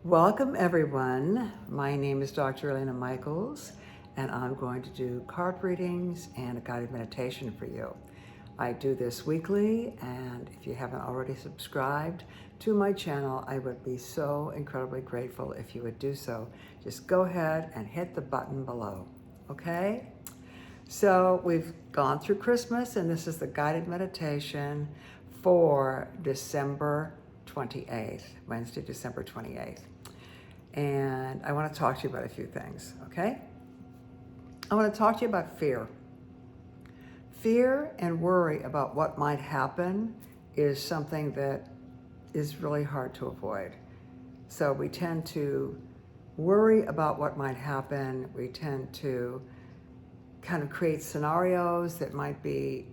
Welcome everyone. My name is Dr. Elena Michaels and I'm going to do card readings and a guided meditation for you. I do this weekly, and if you haven't already subscribed to my channel, I would be so incredibly grateful if you would do so. Just go ahead and hit the button below, okay? So we've gone through Christmas and this is the guided meditation for December 28th, Wednesday, December 28th. And I want to talk to you about a few things, okay? I want to talk to you about fear. Fear and worry about what might happen is something that is really hard to avoid. So we tend to worry about what might happen. We tend to kind of create scenarios that might be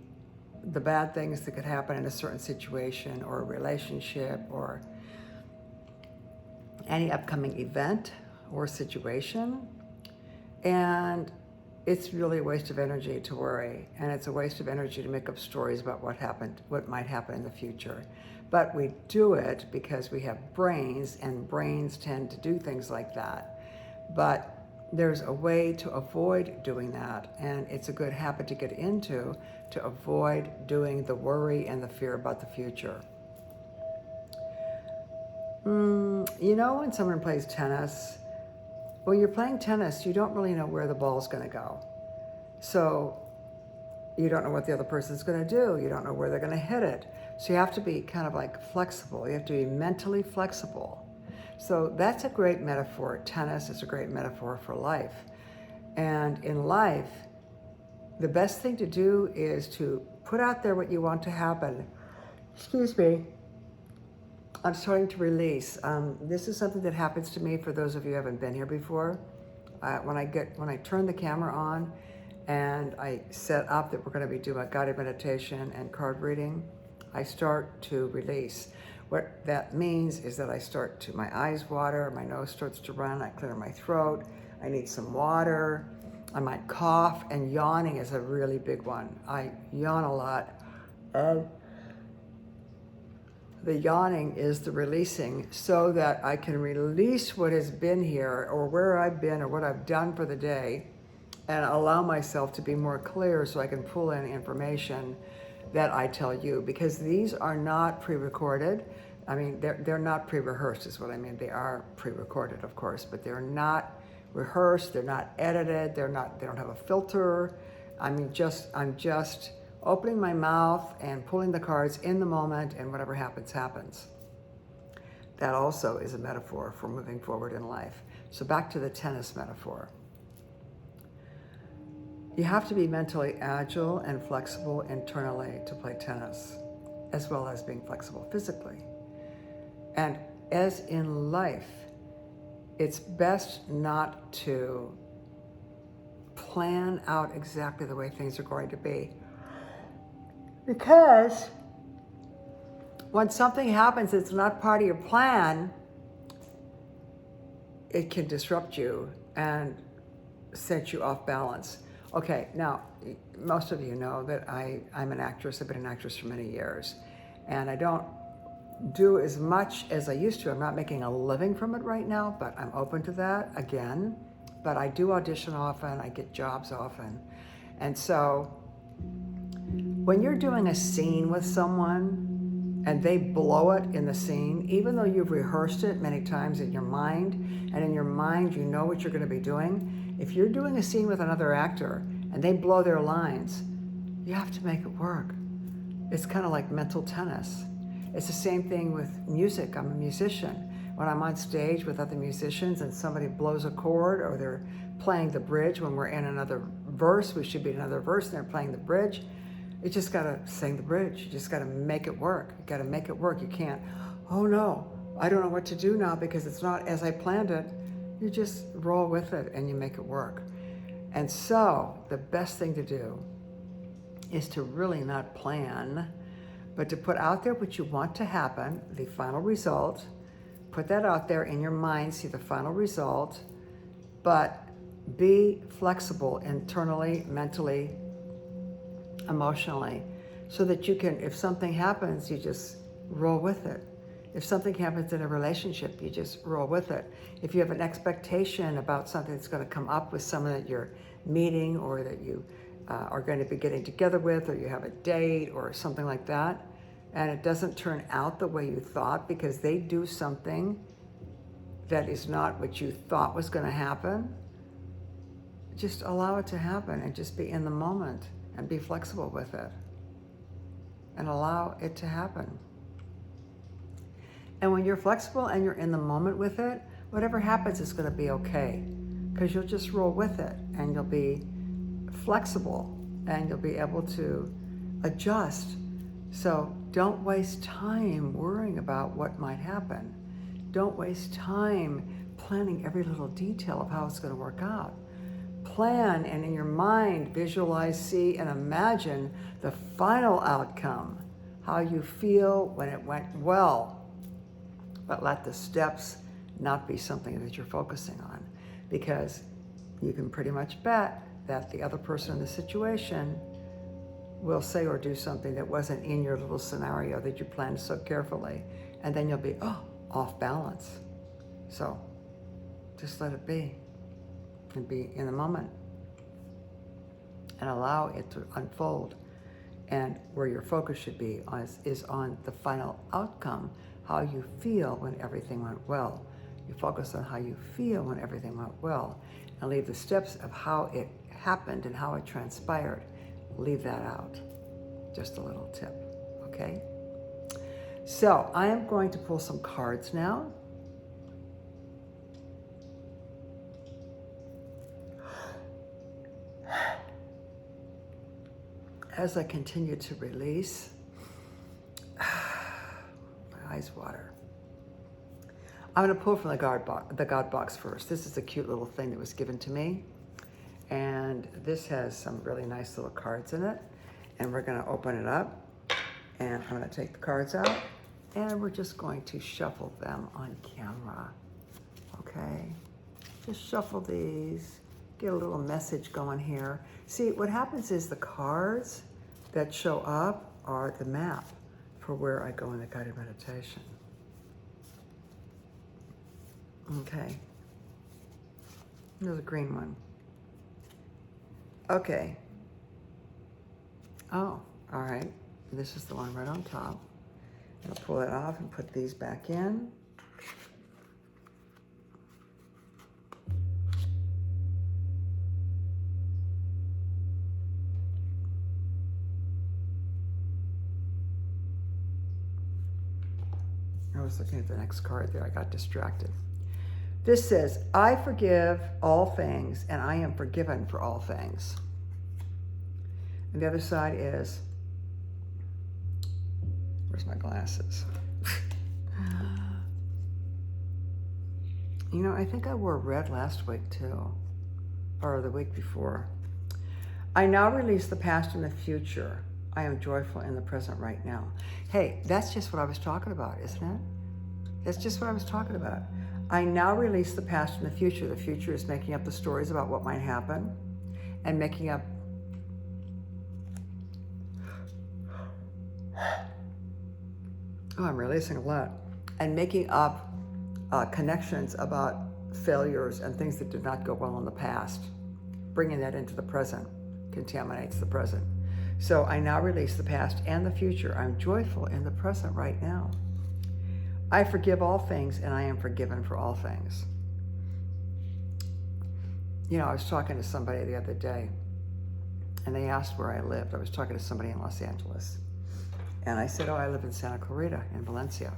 the bad things that could happen in a certain situation or a relationship or any upcoming event or situation. And it's really a waste of energy to worry, and it's a waste of energy to make up stories about what might happen in the future. But we do it because we have brains, and brains tend to do things like that. But there's a way to avoid doing that, and it's a good habit to get into to avoid doing the worry and the fear about the future. You know, when someone plays tennis, when you're playing tennis, you don't really know where the ball's going to go. So you don't know what the other person's going to do. You don't know where they're going to hit it. So you have to be kind of like flexible. You have to be mentally flexible. So that's a great metaphor. Tennis is a great metaphor for life. And in life, the best thing to do is to put out there what you want to happen. Excuse me. I'm starting to release. This is something that happens to me for those of you who haven't been here before. When I turn the camera on and I set up that we're going to be doing a guided meditation and card reading, I start to release. What that means is that my eyes water, my nose starts to run, I clear my throat, I need some water, I might cough, and yawning is a really big one. I yawn a lot. The yawning is the releasing so that I can release what has been here or where I've been or what I've done for the day and allow myself to be more clear so I can pull in information that I tell you, because these are not pre-recorded. I mean, they're not pre-rehearsed is what I mean. They are pre-recorded, of course, but they're not rehearsed. They're not edited. They don't have a filter. I'm just opening my mouth and pulling the cards in the moment, and whatever happens, happens. That also is a metaphor for moving forward in life. So back to the tennis metaphor. You have to be mentally agile and flexible internally to play tennis, as well as being flexible physically. And as in life, it's best not to plan out exactly the way things are going to be. Because when something happens that's not part of your plan, it can disrupt you and set you off balance. Okay, now, most of you know that I'm an actress. I've been an actress for many years. And I don't do as much as I used to. I'm not making a living from it right now, but I'm open to that again. But I do audition often. I get jobs often. And so when you're doing a scene with someone and they blow it in the scene, even though you've rehearsed it many times in your mind, and in your mind you know what you're going to be doing, if you're doing a scene with another actor and they blow their lines, you have to make it work. It's kind of like mental tennis. It's the same thing with music. I'm a musician. When I'm on stage with other musicians and somebody blows a chord or they're playing the bridge when we're in another verse, we should be in another verse and they're playing the bridge, you just got to sing the bridge. You just got to make it work. You got to make it work. You can't, oh no, I don't know what to do now because it's not as I planned it. You just roll with it and you make it work. And so the best thing to do is to really not plan, but to put out there what you want to happen, the final result. Put that out there in your mind, see the final result, but be flexible internally, mentally, emotionally, so that you can, if something happens, you just roll with it. If something happens in a relationship, you just roll with it. If you have an expectation about something that's going to come up with someone that you're meeting or that you are going to be getting together with, or you have a date or something like that, and it doesn't turn out the way you thought because they do something that is not what you thought was going to happen, just allow it to happen and just be in the moment and be flexible with it and allow it to happen. And when you're flexible and you're in the moment with it, whatever happens is going to be okay, because you'll just roll with it and you'll be flexible and you'll be able to adjust. So don't waste time worrying about what might happen. Don't waste time planning every little detail of how it's going to work out. Plan and in your mind visualize, see, and imagine the final outcome, how you feel when it went well. But let the steps not be something that you're focusing on, because you can pretty much bet that the other person in the situation will say or do something that wasn't in your little scenario that you planned so carefully, and then you'll be off balance. So just let it be and be in the moment and allow it to unfold. And where your focus should be is on the final outcome, how you feel when everything went well. You focus on how you feel when everything went well, and leave the steps of how it happened and how it transpired. Leave that out. Just a little tip, okay? So I am going to pull some cards now. As I continue to release, my eyes water. I'm going to pull from the God box first. This is a cute little thing that was given to me. And this has some really nice little cards in it. And we're going to open it up. And I'm going to take the cards out. And we're just going to shuffle them on camera. Okay? Just shuffle these. Get a little message going here. See, what happens is the cards that show up are the map for where I go in the guided meditation. Okay. There's a green one. Okay. Oh, all right. This is the one right on top. I'll pull it off and put these back in. I was looking at the next card there. I got distracted. This says, I forgive all things and I am forgiven for all things. And the other side is, where's my glasses? You know, I think I wore red last week too, or the week before. I now release the past and the future. I am joyful in the present right now. Hey, that's just what I was talking about, isn't it? That's just what I was talking about. I now release the past and the future. The future is making up the stories about what might happen and making up I'm releasing a lot. And making up connections about failures and things that did not go well in the past. Bringing that into the present contaminates the present. So I now release the past and the future. I'm joyful in the present right now. I forgive all things and I am forgiven for all things. You know, I was talking to somebody the other day and they asked where I lived. I was talking to somebody in Los Angeles. And I said, oh, I live in Santa Clarita in Valencia.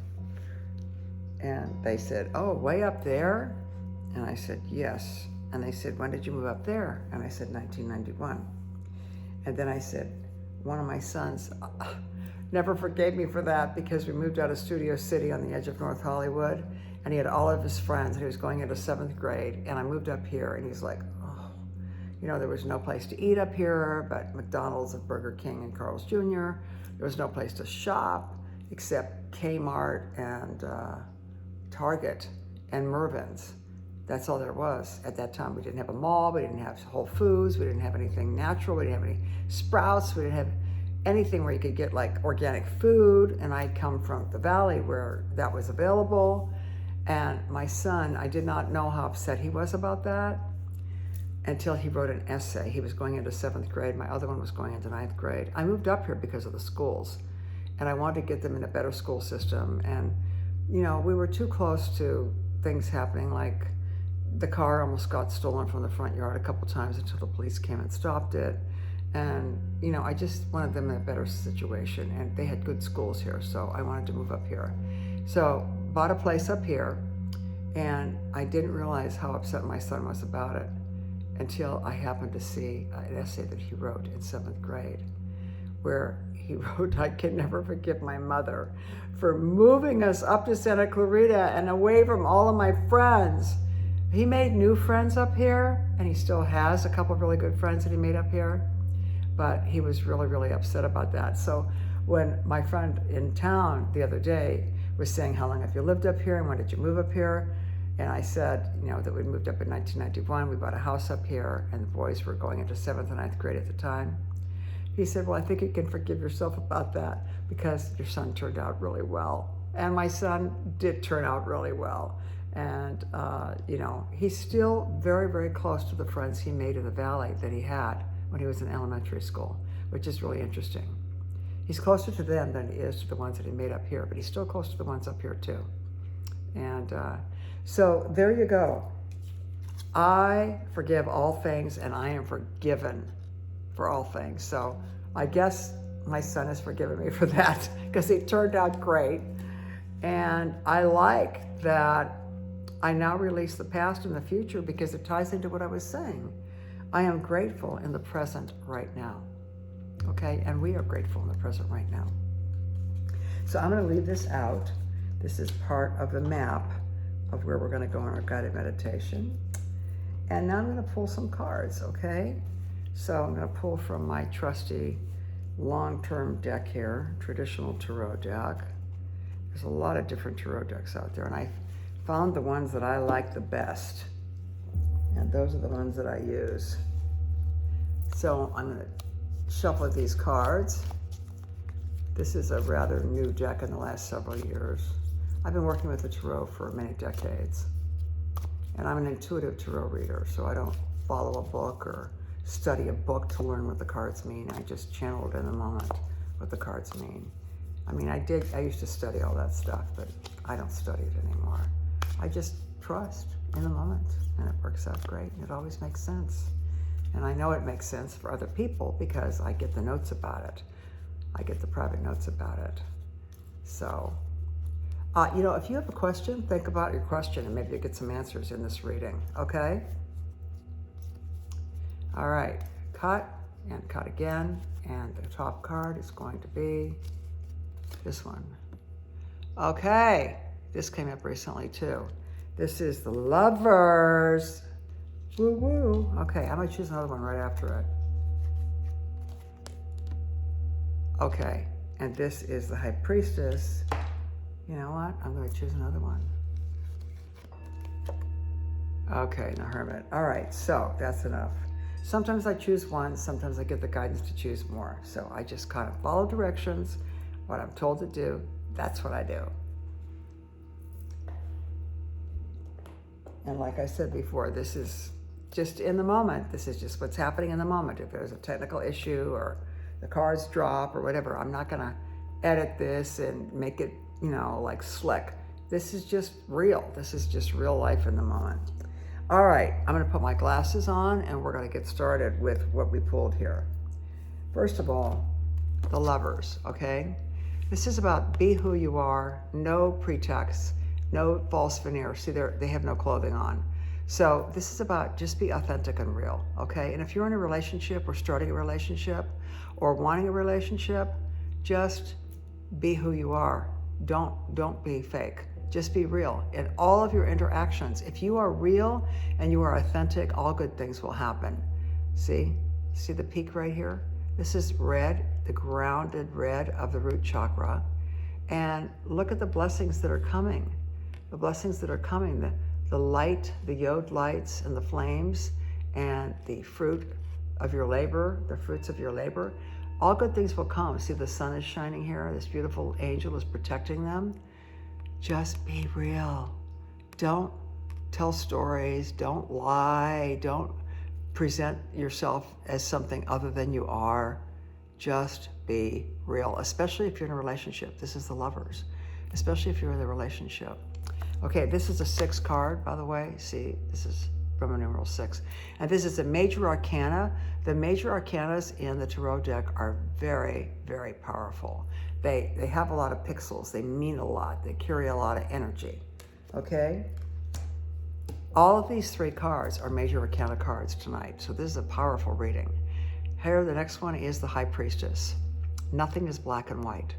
And they said, oh, way up there? And I said, yes. And they said, when did you move up there? And I said, 1991. And then I said, one of my sons never forgave me for that because we moved out of Studio City on the edge of North Hollywood, and he had all of his friends, and he was going into 7th grade, and I moved up here, and he's like, oh, you know, there was no place to eat up here but McDonald's and Burger King and Carl's Jr. There was no place to shop except Kmart and Target and Mervyn's. That's all there was at that time. We didn't have a mall, we didn't have Whole Foods, we didn't have anything natural, we didn't have any Sprouts, we didn't have anything where you could get like organic food. And I come from the valley where that was available. And my son, I did not know how upset he was about that until he wrote an essay. He was going into 7th grade. My other one was going into 9th grade. I moved up here because of the schools, and I wanted to get them in a better school system. And, you know, we were too close to things happening, like the car almost got stolen from the front yard a couple times until the police came and stopped it. And, you know, I just wanted them in a better situation, and they had good schools here, so I wanted to move up here. So, bought a place up here, and I didn't realize how upset my son was about it until I happened to see an essay that he wrote in 7th grade, where he wrote, "I can never forgive my mother for moving us up to Santa Clarita and away from all of my friends." He made new friends up here, and he still has a couple of really good friends that he made up here, but he was really, really upset about that. So when my friend in town the other day was saying, "How long have you lived up here and when did you move up here?" And I said, you know, that we moved up in 1991, we bought a house up here, and the boys were going into 7th and 9th grade at the time. He said, "Well, I think you can forgive yourself about that because your son turned out really well." And my son did turn out really well. And, you know, he's still very, very close to the friends he made in the valley that he had when he was in elementary school, which is really interesting. He's closer to them than he is to the ones that he made up here, but he's still close to the ones up here too. And so there you go. I forgive all things, and I am forgiven for all things. So I guess my son has forgiven me for that because he turned out great. And I like that I now release the past and the future because it ties into what I was saying. I am grateful in the present right now. Okay, and we are grateful in the present right now. So I'm going to leave this out. This is part of the map of where we're going to go on our guided meditation. And now I'm going to pull some cards, okay? So I'm going to pull from my trusty long-term deck here, traditional tarot deck. There's a lot of different tarot decks out there, and I found the ones that I like the best. And those are the ones that I use. So I'm going to shuffle these cards. This is a rather new deck in the last several years. I've been working with the tarot for many decades. And I'm an intuitive tarot reader, so I don't follow a book or study a book to learn what the cards mean. I just channel it in the moment what the cards mean. I mean, I used to study all that stuff, but I don't study it anymore. I just trust in the moment, and it works out great. It always makes sense. And I know it makes sense for other people because I get the notes about it. I get the private notes about it. So, you know, if you have a question, think about your question, and maybe you get some answers in this reading, okay? All right, cut and cut again. And the top card is going to be this one. Okay, this came up recently too. This is the Lovers. Woo woo. Okay, I'm gonna choose another one right after it. Okay, and this is the High Priestess. You know what? I'm gonna choose another one. Okay, the Hermit. All right, so that's enough. Sometimes I choose one, sometimes I get the guidance to choose more. So I just kind of follow directions. What I'm told to do, that's what I do. And like I said before, this is just in the moment. This is just what's happening in the moment. If there's a technical issue or the cards drop or whatever, I'm not gonna edit this and make it, you know, like slick. This is just real. This is just real life in the moment. All right, I'm gonna put my glasses on and we're gonna get started with what we pulled here. First of all, the Lovers, okay? This is about be who you are, no pretext, no false veneers. See, they have no clothing on. So this is about just be authentic and real, okay? And if you're in a relationship or starting a relationship or wanting a relationship, just be who you are. Don't be fake. Just be real in all of your interactions. If you are real and you are authentic, all good things will happen. See the peak right here? This is red, the grounded red of the root chakra. And look at the blessings that are coming. The blessings that are coming, the light, the yod lights and the flames and the fruit of your labor, the fruits of your labor. All good things will come. See, the sun is shining here. This beautiful angel is protecting them. Just be real. Don't tell stories. Don't lie. Don't present yourself as something other than you are. Just be real, especially if you're in a relationship. This is the Lovers, especially if you're in a relationship. Okay, this is a 6 card, by the way. See, this is Roman numeral 6. And this is a major arcana. The major arcanas in the tarot deck are very, very powerful. They have a lot of pixels. They mean a lot. They carry a lot of energy. Okay? All of these 3 cards are major arcana cards tonight. So this is a powerful reading. Here, the next one is the High Priestess. Nothing is black and white.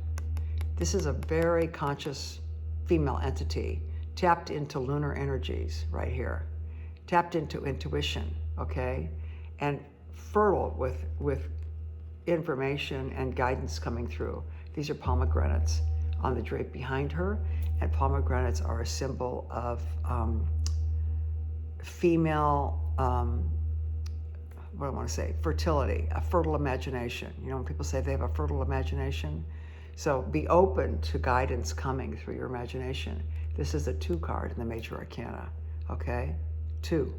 This is a very conscious female entity, tapped into lunar energies right here, tapped into intuition, okay? And fertile with information and guidance coming through. These are pomegranates on the drape behind her, and pomegranates are a symbol of female, what do I want to say, fertility, a fertile imagination. You know, when people say they have a fertile imagination, so be open to guidance coming through your imagination. This is a 2 card in the major arcana, okay? 2,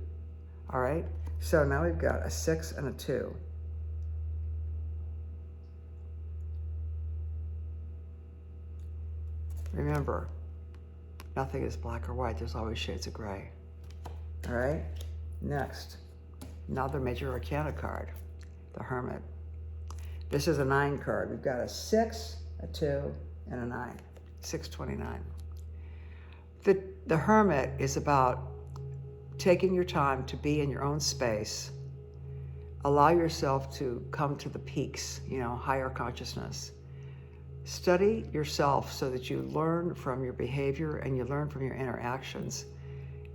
all right? So now we've got a 6 and a 2. Remember, nothing is black or white. There's always shades of gray, all right? Next, another major arcana card, the Hermit. This is a 9 card. We've got a 6, a 2, and a 9, 629. The Hermit is about taking your time to be in your own space, allow yourself to come to the peaks, you know, higher consciousness. Study yourself so that you learn from your behavior and you learn from your interactions,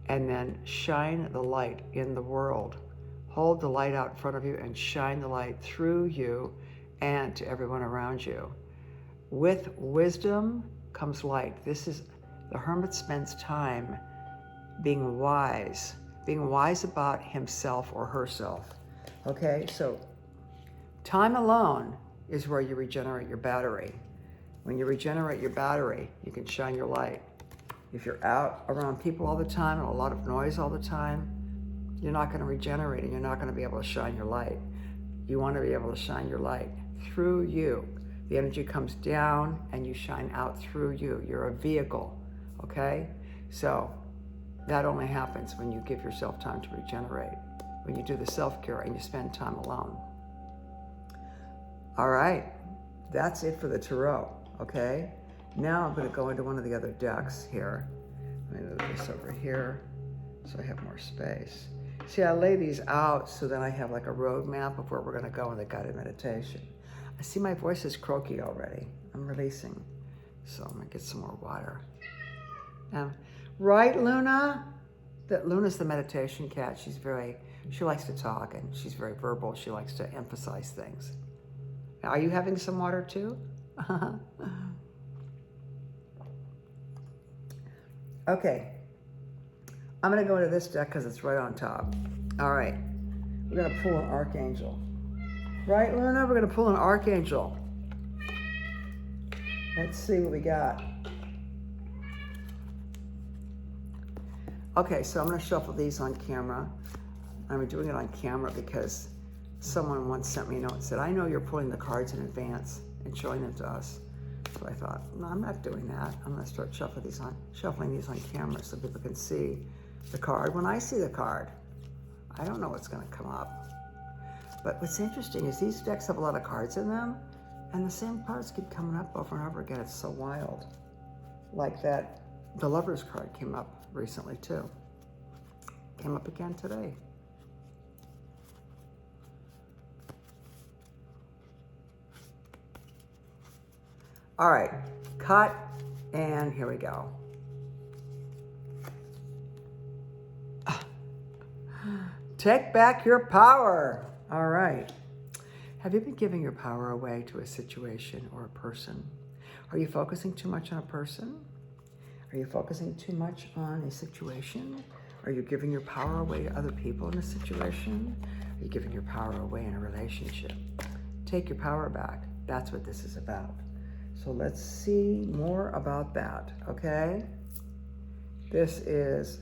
and then shine the light in the world. Hold the light out in front of you and shine the light through you and to everyone around you. With wisdom comes light. The Hermit spends time being wise about himself or herself. Okay, so time alone is where you regenerate your battery. When you regenerate your battery, you can shine your light. If you're out around people all the time and a lot of noise all the time, you're not going to regenerate and you're not going to be able to shine your light. You want to be able to shine your light through you. The energy comes down and you shine out through you. You're a vehicle, okay? So that only happens when you give yourself time to regenerate, when you do the self-care and you spend time alone. All right, that's it for the tarot, okay? Now I'm going to go into one of the other decks here. Let me move this over here so I have more space. See, I lay these out so then I have like a roadmap of where we're going to go in the guided meditation. I see my voice is croaky already. I'm releasing. So I'm going to get some more water. Right, Luna? Luna's the meditation cat. She likes to talk and she's very verbal. She likes to emphasize things. Are you having some water too? Okay. I'm going to go into this deck because it's right on top. All right. We're going to pull an Archangel. Right, Luna? We're going to pull an Archangel. Let's see what we got. Okay, so I'm going to shuffle these on camera. I'm doing it on camera because someone once sent me a note and said, I know you're pulling the cards in advance and showing them to us. So I thought, no, I'm not doing that. I'm going to start shuffling these on camera so people can see the card. When I see the card, I don't know what's going to come up. But what's interesting is these decks have a lot of cards in them, and the same cards keep coming up over and over again. It's so wild. Like that, the Lovers card came up recently too. Came up again today. All right, cut, and here we go. Take back your power. All right. Have you been giving your power away to a situation or a person? Are you focusing too much on a person? Are you focusing too much on a situation? Are you giving your power away to other people in a situation? Are you giving your power away in a relationship? take your power back. That's what this is about. So let's see more about that, okay? This is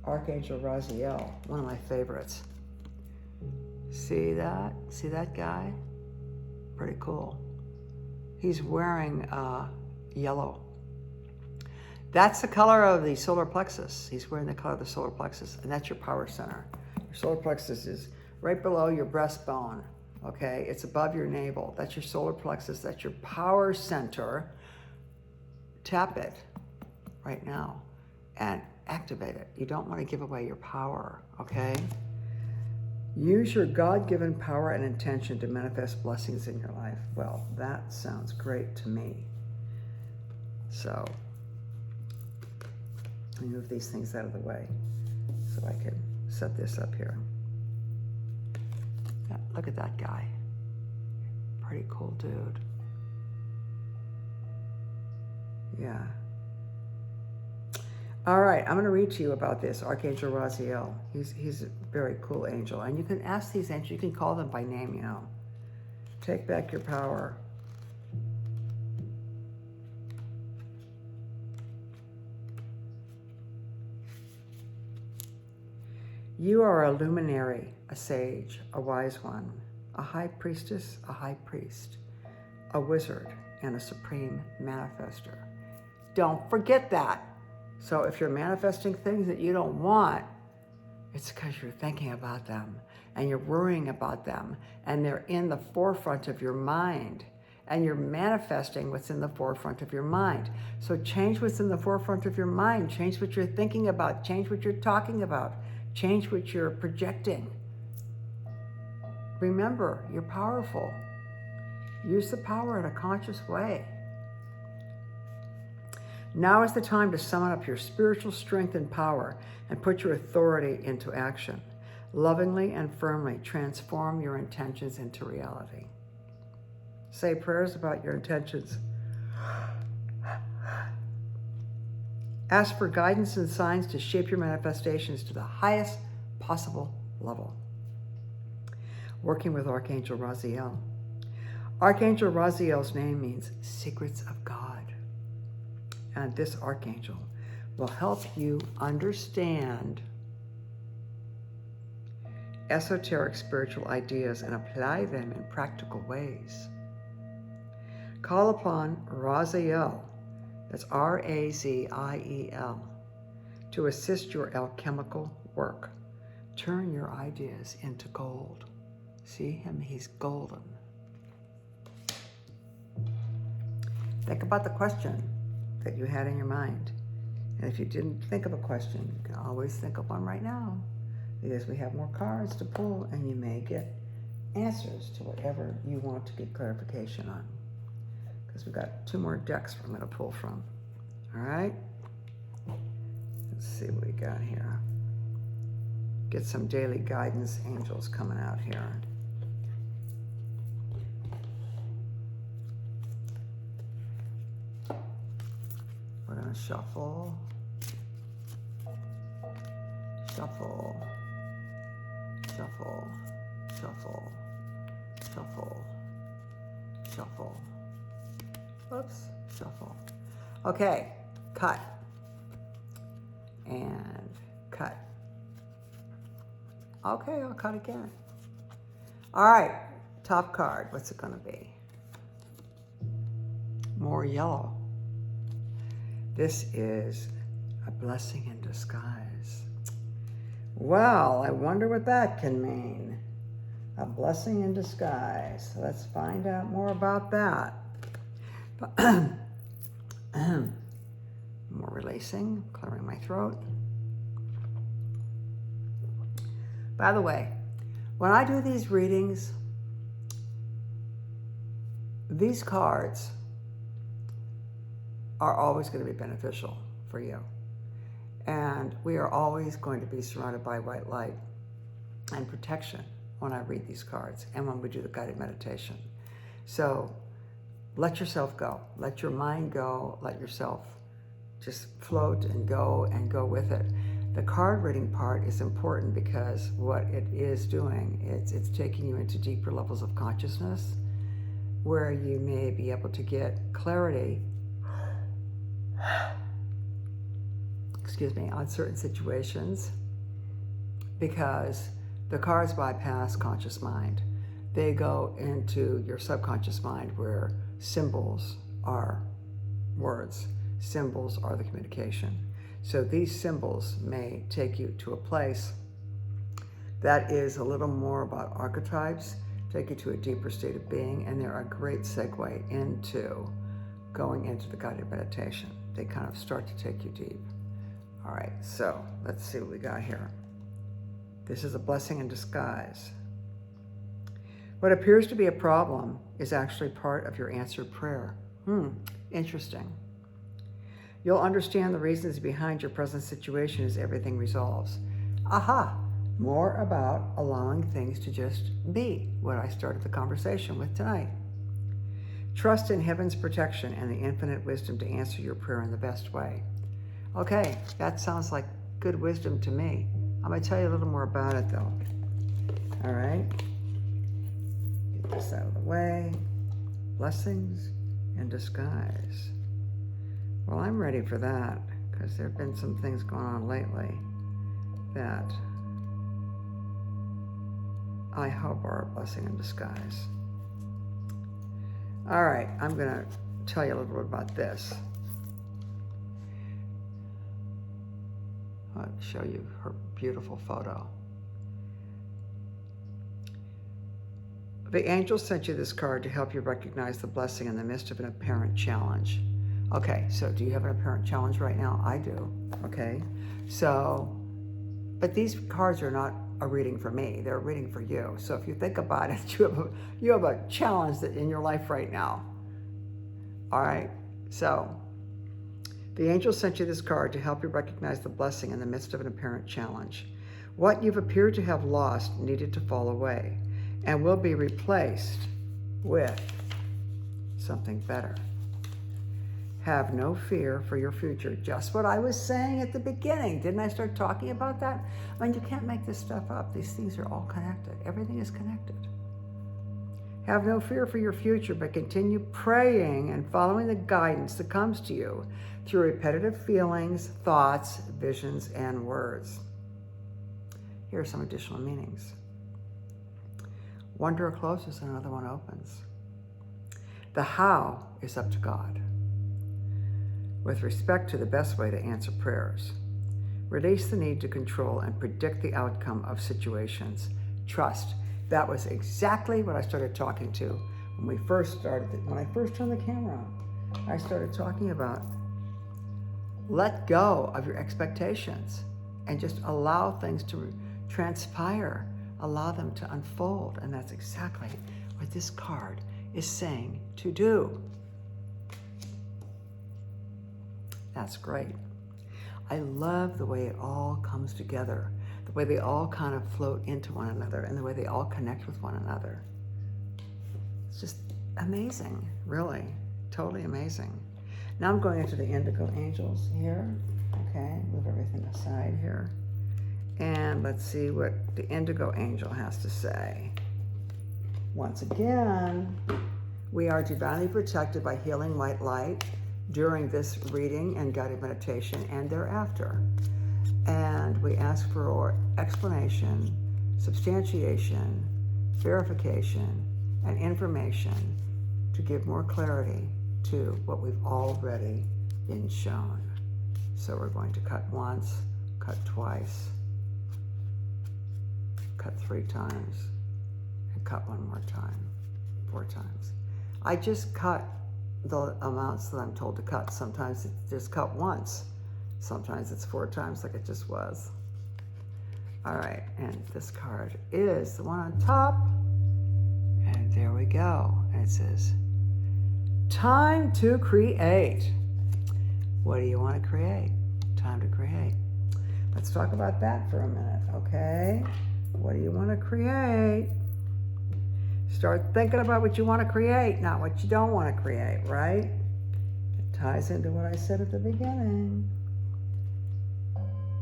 Archangel Raziel, one of my favorites. See that? See that guy? Pretty cool. He's wearing yellow. That's the color of the solar plexus. He's wearing the color of the solar plexus, and that's your power center. Your solar plexus is right below your breastbone, okay? It's above your navel. That's your solar plexus. That's your power center. Tap it right now and activate it. You don't want to give away your power, okay? Use your God-given power and intention to manifest blessings in your life. Well, that sounds great to me. So, let me move these things out of the way so I can set this up here. Yeah, look at that guy. Pretty cool dude. Yeah. All right, I'm going to read to you about this, Archangel Raziel. He's a very cool angel. And you can ask these angels, you can call them by name, you know. Take back your power. You are a luminary, a sage, a wise one, a high priestess, a high priest, a wizard, and a supreme manifester. Don't forget that. So if you're manifesting things that you don't want, it's because you're thinking about them and you're worrying about them and they're in the forefront of your mind and you're manifesting what's in the forefront of your mind. So change what's in the forefront of your mind. Change what you're thinking about. Change what you're talking about. Change what you're projecting. Remember, you're powerful. Use the power in a conscious way. Now is the time to summon up your spiritual strength and power and put your authority into action. Lovingly and firmly transform your intentions into reality. Say prayers about your intentions. Ask for guidance and signs to shape your manifestations to the highest possible level. Working with Archangel Raziel. Archangel Raziel's name means secrets of God. And this archangel will help you understand esoteric spiritual ideas and apply them in practical ways. Call upon Raziel, that's R-A-Z-I-E-L, to assist your alchemical work. Turn your ideas into gold. See him? He's golden. Think about the question that you had in your mind. And if you didn't think of a question, you can always think of one right now, because we have more cards to pull and you may get answers to whatever you want to get clarification on. Because we've got 2 more decks I'm going to pull from. All right? Let's see what we got here. Get some daily guidance angels coming out here. We're going to shuffle, shuffle, shuffle, shuffle, shuffle, shuffle. Whoops, shuffle. Okay, cut. And cut. Okay, I'll cut again. All right, top card. What's it going to be? More yellow. This is a blessing in disguise. Well, I wonder what that can mean. A blessing in disguise. Let's find out more about that. More releasing, clearing my throat. By the way, when I do these readings, these cards are always going to be beneficial for you. And we are always going to be surrounded by white light and protection when I read these cards and when we do the guided meditation. So let yourself go. Let your mind go. Let yourself just float and go with it. The card reading part is important because what it is doing, it's taking you into deeper levels of consciousness where you may be able to get clarity, on certain situations, because the cards bypass conscious mind. They go into your subconscious mind where symbols are words. Symbols are the communication. So these symbols may take you to a place that is a little more about archetypes, take you to a deeper state of being, and they're a great segue into going into the guided meditation. They kind of start to take you deep. All right, so let's see what we got here. This is a blessing in disguise. What appears to be a problem is actually part of your answered prayer. Interesting. You'll understand the reasons behind your present situation as everything resolves. Aha! More about allowing things to just be, what I started the conversation with tonight. Trust in heaven's protection and the infinite wisdom to answer your prayer in the best way. Okay, that sounds like good wisdom to me. I'm going to tell you a little more about it, though. All right? Get this out of the way. Blessings in disguise. Well, I'm ready for that, because there have been some things going on lately that I hope are a blessing in disguise. All right, I'm going to tell you a little bit about this. I'll show you her beautiful photo. The angel sent you this card to help you recognize the blessing in the midst of an apparent challenge. Okay, so do you have an apparent challenge right now? I do, okay? So, but these cards are not a reading for me, they're a reading for you. So if you think about it, you have a challenge that in your life right now. All right, so the angel sent you this card to help you recognize the blessing in the midst of an apparent challenge. What you've appeared to have lost needed to fall away and will be replaced with something better. Have no fear for your future. Just what I was saying at the beginning. Didn't I start talking about that? I mean, you can't make this stuff up. These things are all connected. Everything is connected. Have no fear for your future, but continue praying and following the guidance that comes to you through repetitive feelings, thoughts, visions, and words. Here are some additional meanings. One door closes and another one opens. The how is up to God. With respect to the best way to answer prayers, release the need to control and predict the outcome of situations. Trust. That was exactly what I started talking to when I first turned the camera on. I started talking about let go of your expectations and just allow things to transpire, allow them to unfold. And that's exactly what this card is saying to do. That's great. I love the way it all comes together, the way they all kind of float into one another and the way they all connect with one another. It's just amazing, really, totally amazing. Now I'm going into the indigo angels here. Okay, move everything aside here. And let's see what the indigo angel has to say. Once again, we are divinely protected by healing white light during this reading and guided meditation and thereafter. And we ask for explanation, substantiation, verification, and information to give more clarity to what we've already been shown. So we're going to cut once, cut twice, cut 3 times, and cut one more time, 4 times. I just cut the amounts that I'm told to cut. Sometimes it's just cut once. Sometimes it's 4 times like it just was. All right, and this card is the one on top. And there we go. And it says, time to create. What do you want to create? Time to create. Let's talk about that for a minute, okay? What do you want to create? Start thinking about what you want to create, not what you don't want to create, right? It ties into what I said at the beginning.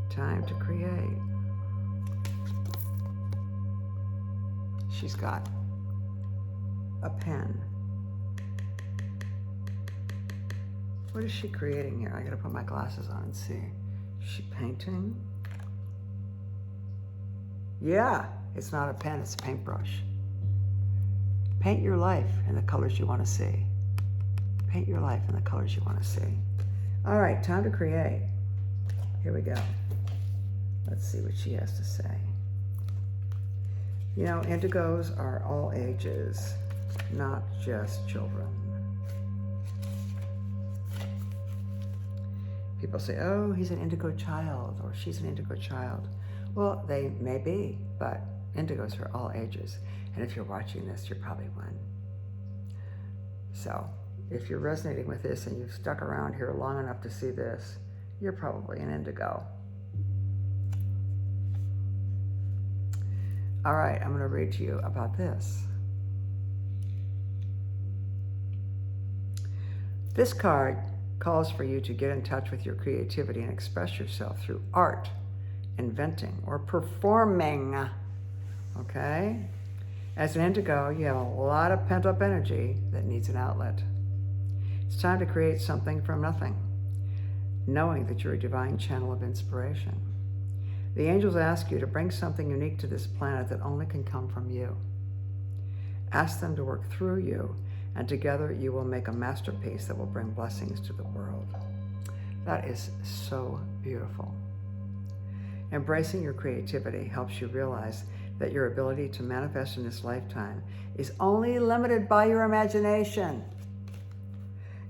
Time to create. She's got a pen What is she creating here? I gotta put my glasses on and see. Is she painting? Yeah, it's not a pen, it's a paintbrush. Paint your life in the colors you want to see. Paint your life in the colors you want to see. All right, time to create. Here we go. Let's see what she has to say. You know, indigos are all ages, not just children. People say, oh, he's an indigo child, or she's an indigo child. Well, they may be, but indigos are all ages. And if you're watching this, you're probably one. So if you're resonating with this and you've stuck around here long enough to see this, you're probably an indigo. All right, I'm going to read to you about this. This card calls for you to get in touch with your creativity and express yourself through art, inventing, or performing. Okay? As an indigo, you have a lot of pent-up energy that needs an outlet. It's time to create something from nothing, knowing that you're a divine channel of inspiration. The angels ask you to bring something unique to this planet that only can come from you. Ask them to work through you, and together you will make a masterpiece that will bring blessings to the world. That is so beautiful. Embracing your creativity helps you realize that your ability to manifest in this lifetime is only limited by your imagination.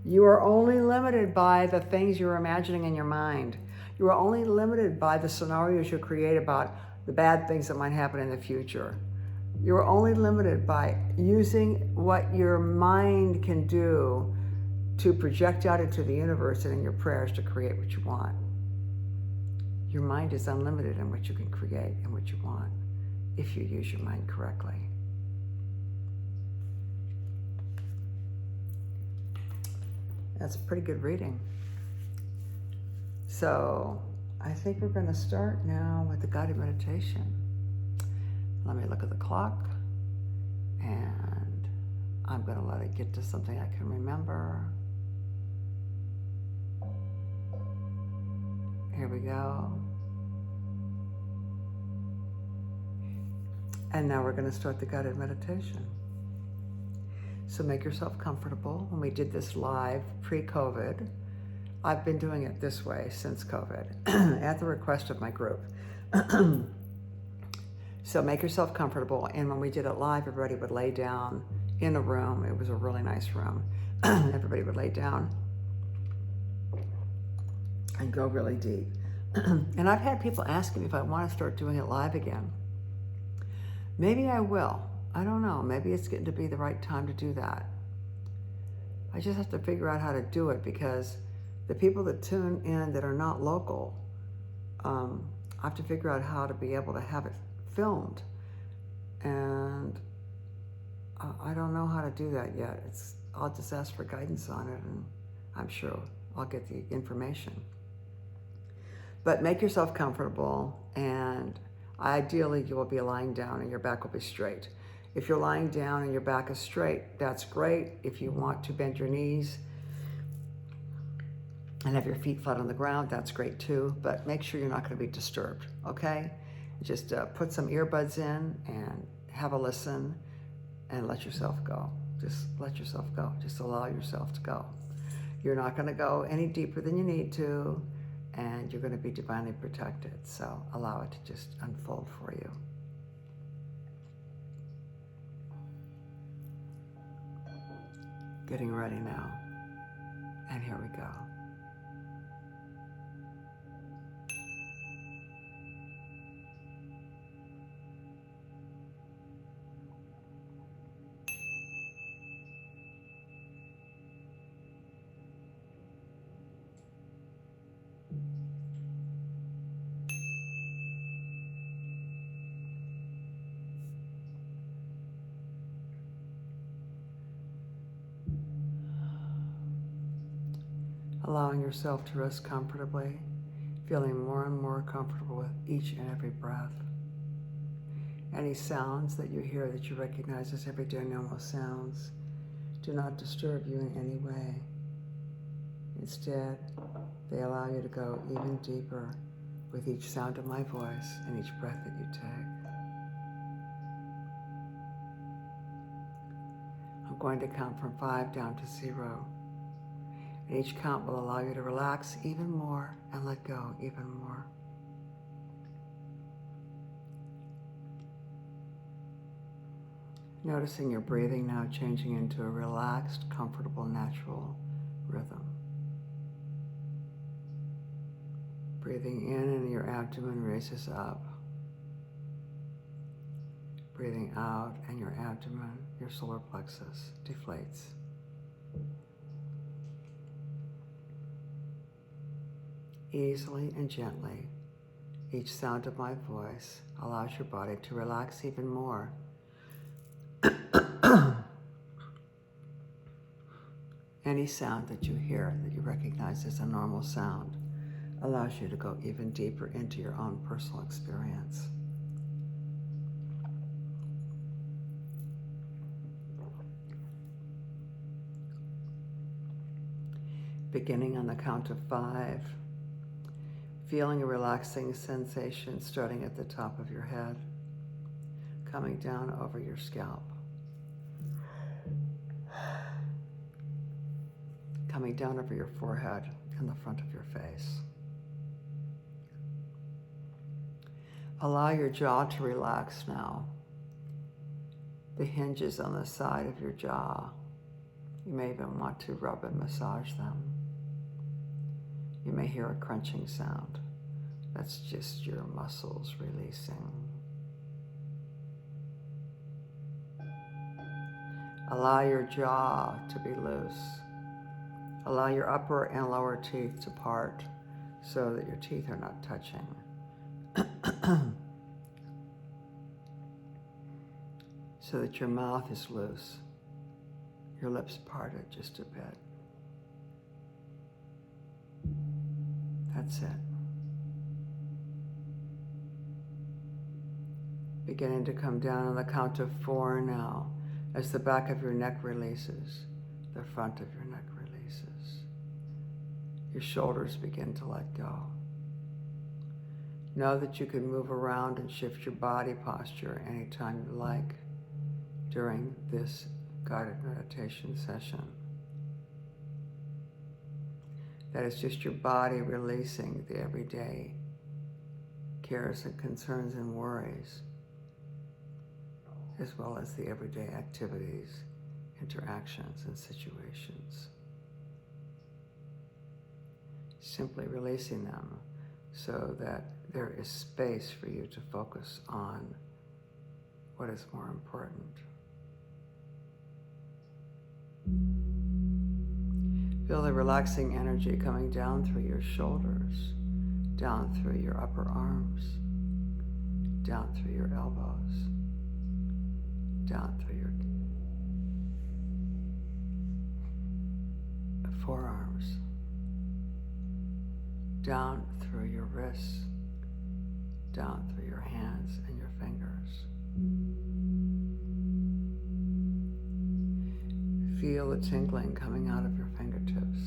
You are only limited by the things you're imagining in your mind. You are only limited by the scenarios you create about the bad things that might happen in the future. You are only limited by using what your mind can do to project out into the universe and in your prayers to create what you want. Your mind is unlimited in what you can create and what you want if you use your mind correctly. That's a pretty good reading. So I think we're going to start now with the guided meditation. Let me look at the clock, and I'm going to let it get to something I can remember. Here we go. And now we're going to start the guided meditation. So make yourself comfortable. When we did this live pre-COVID, I've been doing it this way since COVID, at the request of my group. So make yourself comfortable. And when we did it live, everybody would lay down in a room. It was a really nice room. Everybody would lay down and go really deep. And I've had people asking me if I want to start doing it live again. Maybe I will. I don't know. Maybe it's getting to be the right time to do that. I just have to figure out how to do it, because the people that tune in that are not local, I have to figure out how to be able to have it filmed. And I don't know how to do that yet. I'll just ask for guidance on it, and I'm sure I'll get the information. But make yourself comfortable, and ideally you will be lying down and your back will be straight. If you're lying down and your back is straight, that's great. If you want to bend your knees and have your feet flat on the ground, that's great too, but make sure you're not going to be disturbed, okay? Just put some earbuds in and have a listen and let yourself go. Just let yourself go. Just allow yourself to go. You're not going to go any deeper than you need to, and you're going to be divinely protected, so allow it to just unfold for you. Getting ready now, and here we go. Allowing yourself to rest comfortably, feeling more and more comfortable with each and every breath. Any sounds that you hear that you recognize as everyday normal sounds do not disturb you in any way. Instead, they allow you to go even deeper with each sound of my voice and each breath that you take. I'm going to count from 5 down to 0. And each count will allow you to relax even more and let go even more. Noticing your breathing now changing into a relaxed, comfortable, natural rhythm. Breathing in and your abdomen raises up. Breathing out and your abdomen, your solar plexus, deflates. Easily and gently, each sound of my voice allows your body to relax even more. Any sound that you hear that you recognize as a normal sound allows you to go even deeper into your own personal experience. Beginning on the count of 5, feeling a relaxing sensation starting at the top of your head, coming down over your scalp, coming down over your forehead and the front of your face. Allow your jaw to relax now. The hinges on the side of your jaw, you may even want to rub and massage them. You may hear a crunching sound. That's just your muscles releasing. Allow your jaw to be loose. Allow your upper and lower teeth to part so that your teeth are not touching. So that your mouth is loose, your lips parted just a bit. That's it. Beginning to come down on the count of 4 now, as the back of your neck releases, the front of your neck releases. Your shoulders begin to let go. Know that you can move around and shift your body posture anytime you like during this guided meditation session. That is just your body releasing the everyday cares and concerns and worries, as well as the everyday activities, interactions, and situations. Simply releasing them so that there is space for you to focus on what is more important. Feel the relaxing energy coming down through your shoulders, down through your upper arms, down through your elbows, down through your forearms, down through your wrists, down through your hands and your fingers. Feel the tingling coming out of your fingertips.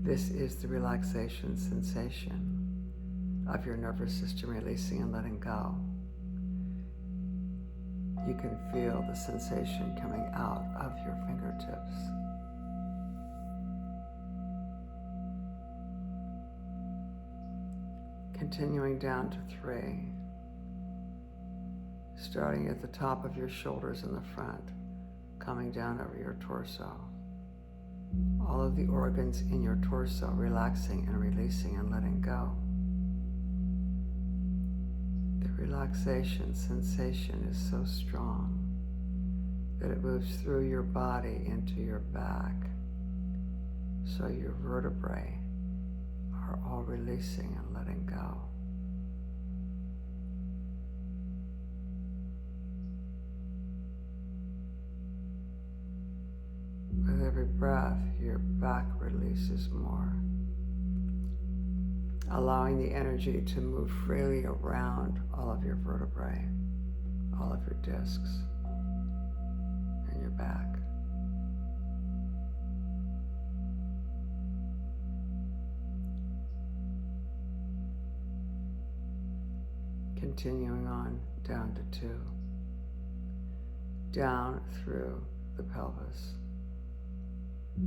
This is the relaxation sensation of your nervous system releasing and letting go. You can feel the sensation coming out of your fingertips. Continuing down to 3. Starting at the top of your shoulders in the front, coming down over your torso. All of the organs in your torso relaxing and releasing and letting go. The relaxation sensation is so strong that it moves through your body into your back, so your vertebrae are all releasing and letting go. With every breath, your back releases more, allowing the energy to move freely around all of your vertebrae, all of your discs, and your back. Continuing on down to 2. Down through the pelvis,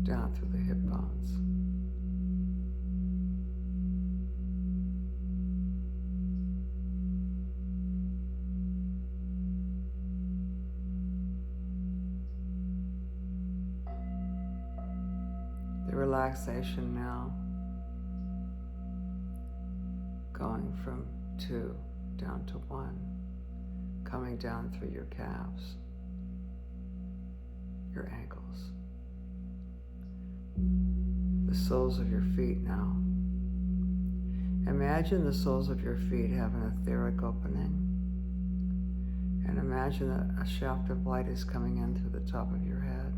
down through the hip bones. The relaxation now going from 2 down to 1, coming down through your calves, your ankles, the soles of your feet now. Imagine the soles of your feet have an etheric opening, and imagine that a shaft of light is coming in through the top of your head.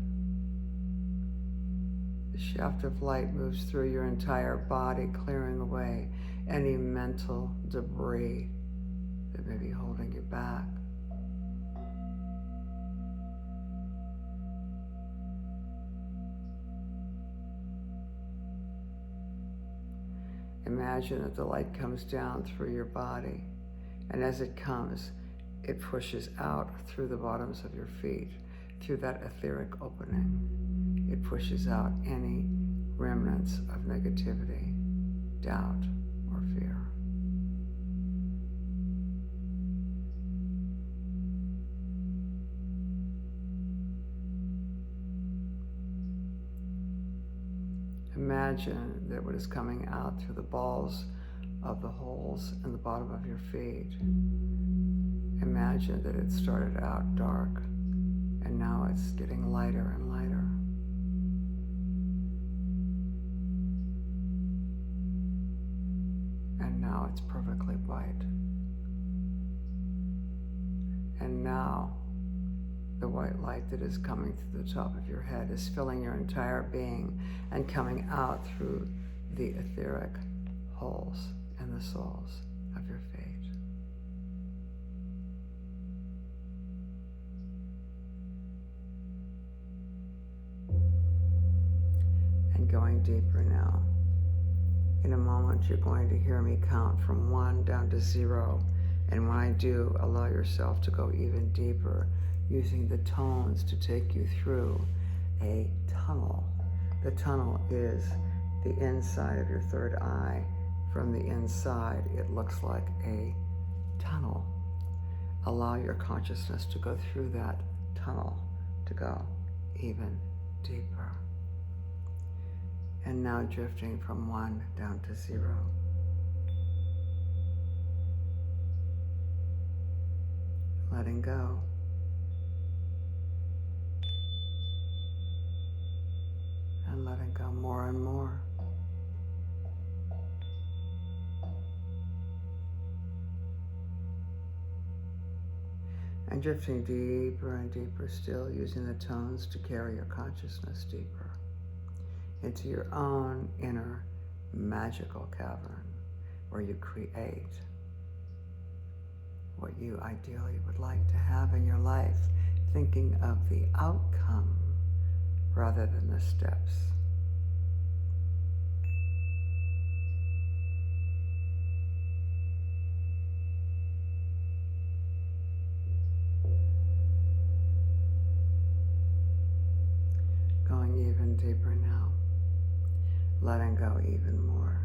The shaft of light moves through your entire body, clearing away any mental debris that may be holding you back. Imagine that the light comes down through your body, and as it comes, it pushes out through the bottoms of your feet, through that etheric opening. It pushes out any remnants of negativity, doubt, or fear. Imagine that what is coming out through the balls of the holes in the bottom of your feet. Imagine that it started out dark and now it's getting lighter and lighter. And now it's perfectly white. And now the white light that is coming through the top of your head is filling your entire being and coming out through the etheric holes in the soles of your feet. And going deeper now. In a moment, you're going to hear me count from 1 down to 0. And when I do, allow yourself to go even deeper, using the tones to take you through a tunnel. The tunnel is the inside of your third eye. From the inside, it looks like a tunnel. Allow your consciousness to go through that tunnel, to go even deeper. And now drifting from 1 down to 0. Letting go. And letting go more and more. And drifting deeper and deeper still, using the tones to carry your consciousness deeper into your own inner magical cavern where you create what you ideally would like to have in your life, thinking of the outcome rather than the steps. Going even deeper now, letting go even more.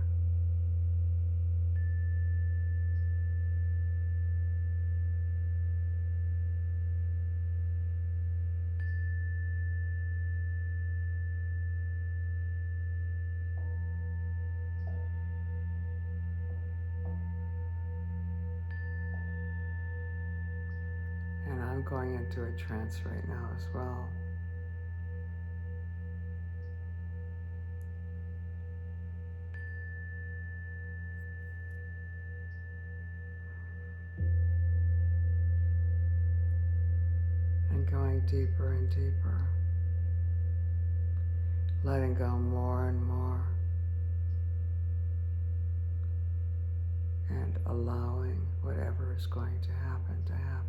And I'm going into a trance right now as well. And going deeper and deeper. Letting go more and more. And allowing whatever is going to happen to happen.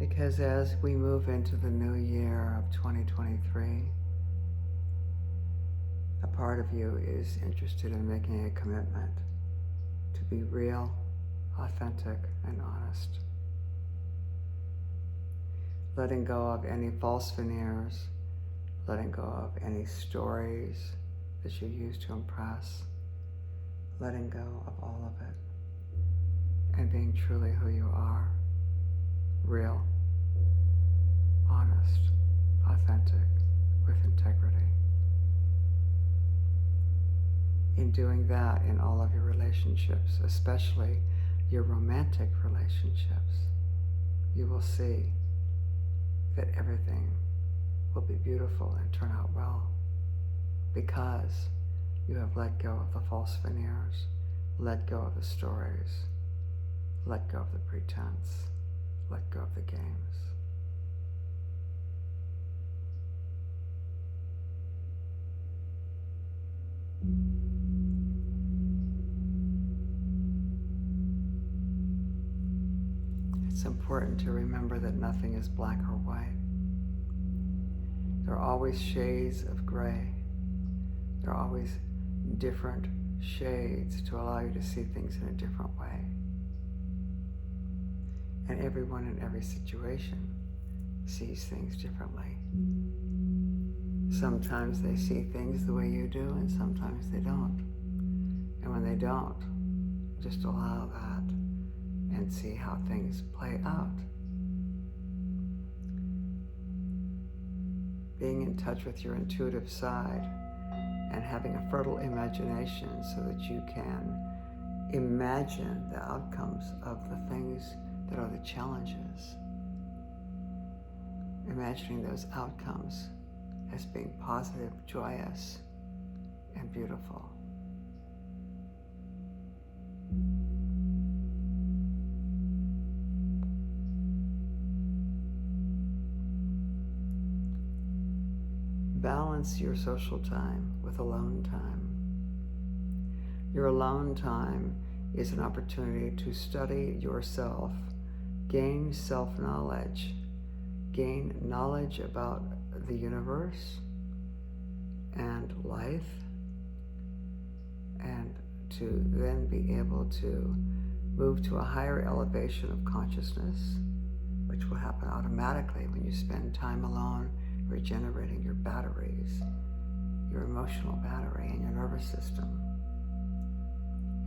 Because as we move into the new year of 2023, a part of you is interested in making a commitment to be real, authentic, and honest. Letting go of any false veneers, letting go of any stories that you use to impress, letting go of all of it, and being truly who you are, real, honest, authentic, with integrity. In doing that in all of your relationships, especially your romantic relationships, you will see that everything will be beautiful and turn out well, because you have let go of the false veneers, let go of the stories, let go of the pretense, let go of the games. It's important to remember that nothing is black or white. There are always shades of gray. There are always different shades to allow you to see things in a different way. And everyone in every situation sees things differently. Sometimes they see things the way you do, and sometimes they don't. And when they don't, just allow that and see how things play out. Being in touch with your intuitive side and having a fertile imagination so that you can imagine the outcomes of the things that are the challenges. Imagining those outcomes as being positive, joyous, and beautiful. Balance your social time with alone time. Your alone time is an opportunity to study yourself, gain self-knowledge, gain knowledge about the universe and life, and to then be able to move to a higher elevation of consciousness, which will happen automatically when you spend time alone regenerating your batteries, your emotional battery and your nervous system.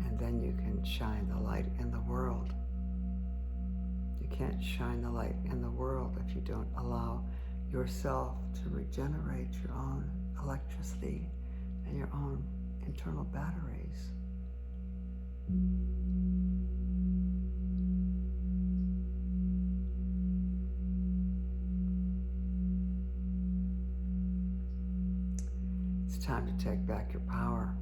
And then you can shine the light in the world. You can't shine the light in the world if you don't allow yourself to regenerate your own electricity and your own internal batteries. It's time to take back your power.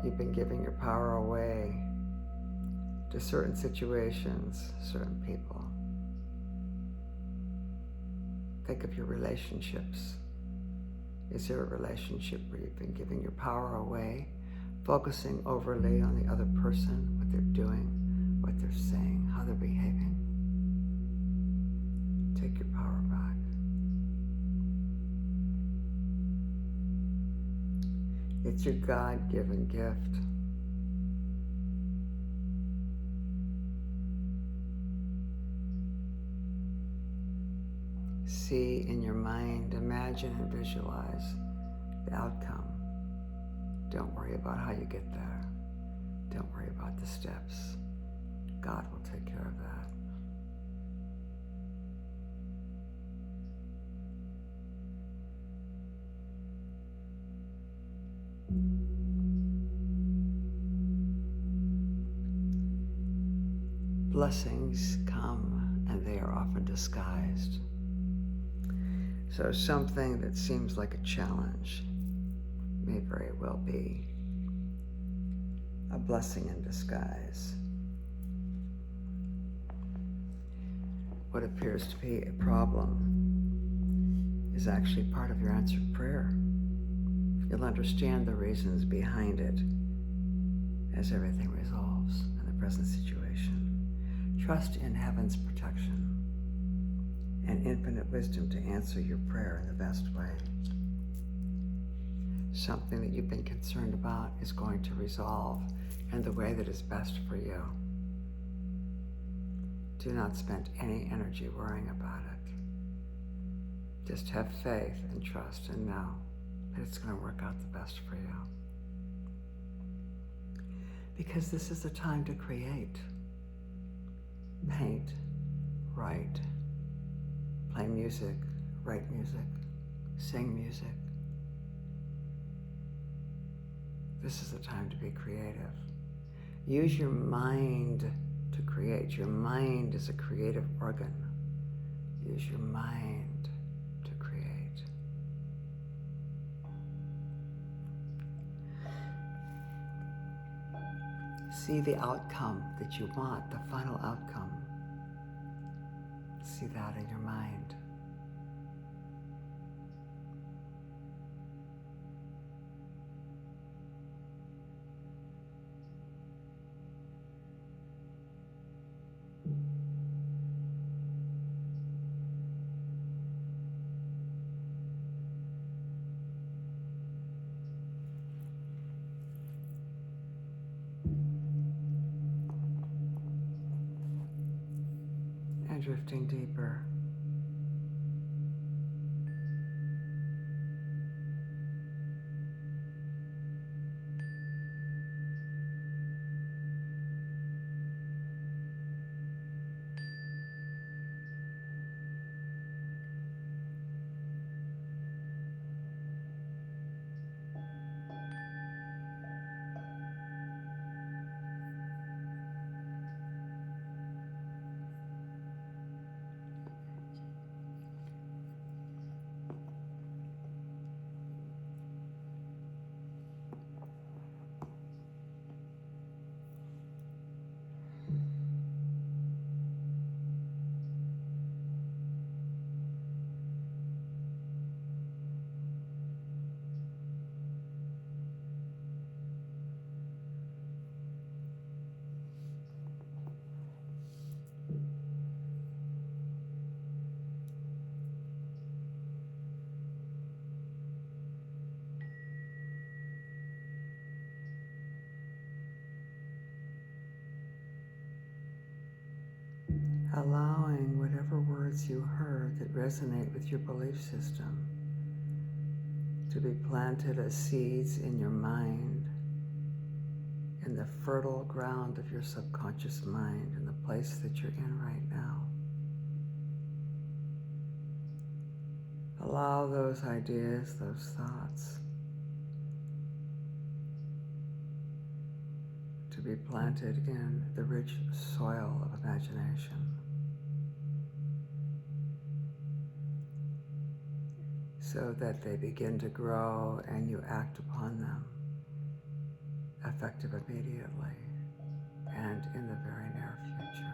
You've been giving your power away to certain situations, certain people. Think of your relationships. Is there a relationship where you've been giving your power away, focusing overly on the other person, what they're doing, what they're saying, how they're behaving? Take your power back. It's your God-given gift. See in your mind, imagine and visualize the outcome. Don't worry about how you get there. Don't worry about the steps. God will take care of that. Blessings come, and they are often disguised. So something that seems like a challenge may very well be a blessing in disguise. What appears to be a problem is actually part of your answered prayer. You'll understand the reasons behind it as everything resolves in the present situation. Trust in heaven's protection and infinite wisdom to answer your prayer in the best way. Something that you've been concerned about is going to resolve in the way that is best for you. Do not spend any energy worrying about it. Just have faith and trust and know that it's going to work out the best for you. Because this is a time to create, paint, write, play music, write music, sing music. This is a time to be creative. Use your mind to create. Your mind is a creative organ. Use your mind to create. See the outcome that you want, the final outcome. See that in your mind. And drifting deeper. Allowing whatever words you heard that resonate with your belief system to be planted as seeds in your mind, in the fertile ground of your subconscious mind, in the place that you're in right now. Allow those ideas, those thoughts, to be planted in the rich soil of imagination. So that they begin to grow and you act upon them, effective immediately and in the very near future.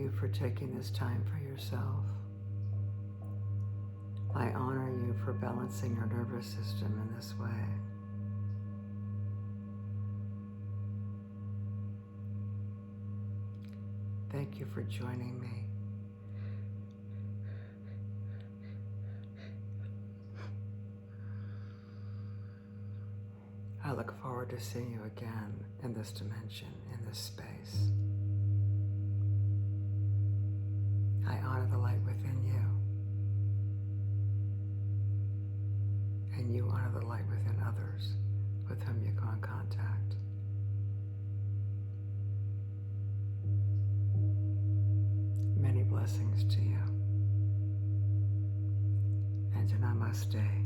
you for taking this time for yourself. I honor you for balancing your nervous system in this way. Thank you for joining me. I look forward to seeing you again in this dimension, in this space. I honor the light within you, and you honor the light within others with whom you come in contact. Many blessings to you, and namaste.